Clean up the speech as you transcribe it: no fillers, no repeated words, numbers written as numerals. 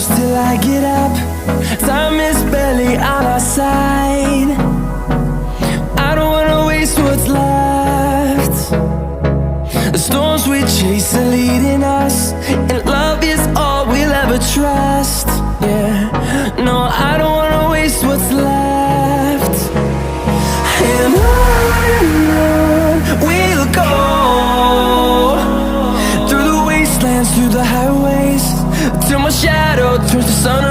close till I get up. Time is barely on our side. I don't wanna waste what's left. The storms we chase are leading us, and love is all we'll ever trust. Yeah, no, I don't wanna waste what's left. And on we'll go, through the wastelands, through the highways, till my shadow turns to sun